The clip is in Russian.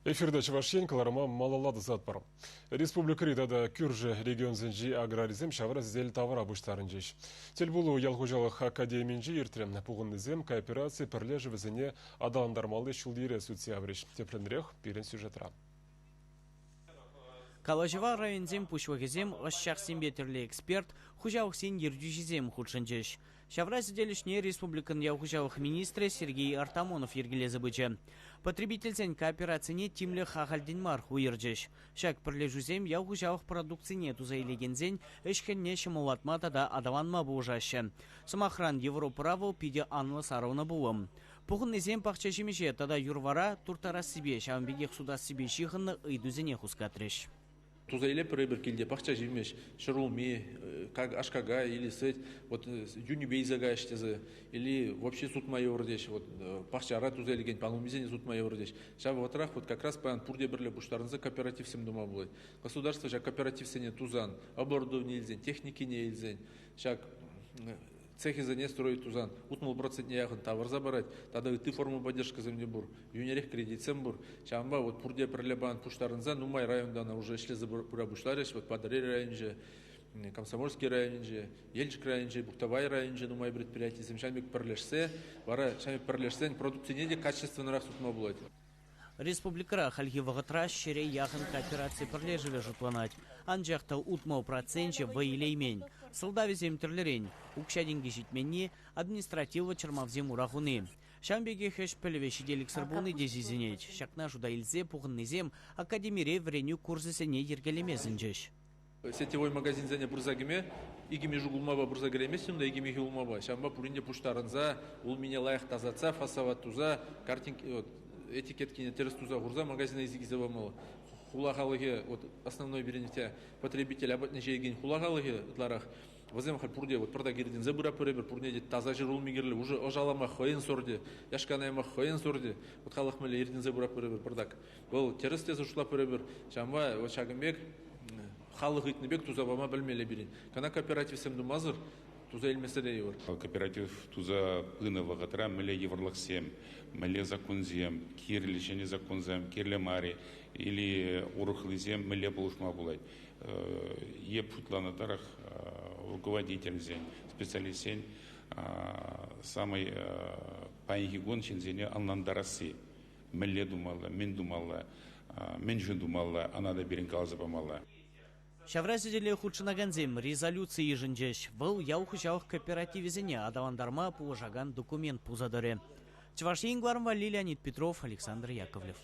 Эфирда Чувашен, Каларма, Малалады Затпар. Республика Ридада Кюржи регион зенжи аграризм шавра зел товара буштарын жеш. Телбулу ялхужалық академинжи иртрем пуғыннызем кооперация пірлежі візіне адаландармалы шулдире суциябреш. Тепленрех пирен сюжетра. Калажева районзем пушвагезем ошчақсембе түрлі эксперт хужауқсен ердюжизем худшынжеш. Шавра сиделишне республикан яухужауқ министрі Сергей Артамонов ергелезі бычы. Потребительсен кооперацияне тимлі хағалденмар хуиржеш. Шак пірлежузем яухужауқ продукцияне тузайлегензен эшкенне шымылатмата да адаванма бұжашы. Самахран Европраву пиде анлы сарауна буым. Пуғын незем пақча жемеше тада юрвара туртара себе шамбегех суда себе шихынны ыйдузене хускатреш. Тузайле прибер килде пахча жимеш шыруми как ашкага или сеть вот юнибейзага штезе или вообще суд майор деш вот пахчара тузайлеген панумизене суд майор деш шав ватрах вот как раз пан пурде берле буштарынза кооператив сем дома булай государство жа кооператив сене тузан оборудование илзен техники не илзен шак цехи за не строить тузан, утмул процент неяхын товар забирать, тогда и ты форму поддержка землебур, юнерих кредит сембур, чамба вот пурде прилебан пуштарынза, ну май районда она уже шли за бураbushlarыш, вот Падари районже, Комсомольский районже, Ельчик районже, Буктавай районже, ну май предприятие земшамик прилешсе, вара шамик прилешсе, продукты неде качественно раз утма булать. Республикара хальги вагатра шере яхын кооперации прилежили жутланать. Анжақта утмау проценче ваилеймень. Солдавизем терлерень. Укшадинги житменне административа чермавзем урахуны. Шамбеге хэш пелевеши делик сарбуны дезизенеть. Шакна жуда илзе пуғыннызем академире вреню курсысене ергелемезінжеш. Сетевой магазин зене бурзагиме, игими жугулмаба бурзагалемесим, да игими хилмаба. Шамба пуринде пуштарынза, ул меня лайх тазаца, фасава туза, картинки, этикетки не терстуза, гурза магазина изгизавамала. Хулагалыге, вот основной беренете потребитель обратно жеген хулагалыге дларах. Возем пурде, вот продагирдин забура перебер, пурне таза жирул мигерли, уже ожалама хоен сорде, яшканайма хоен сорде, вот халах меле ирдин забура перебер, продак. Был терсте зашла перебер, шамва, вот шагамбек, халық итнебек тузавама білмеле берин. Кана кооператив сем думазыр, туза илмеседе евр. Кооператив туза пыны вагатра меле еврлахсем, меле законзем, кирлишене законзем, кирлемари или урухлызем меле полушма булай. Еп путланатарах руководитель зен, специалист зен, самый паихигон зене аннандараси. Меле думала, мен думала, менжен думала, анада берин калзапамала. Шавразиделе худшынаганзем резолюции жынжеш. Выл яухышаух кооперативизене адавандарма пуажаган документ пузадыре. Чувашин Глармвали, Леонид Петров, Александр Яковлев.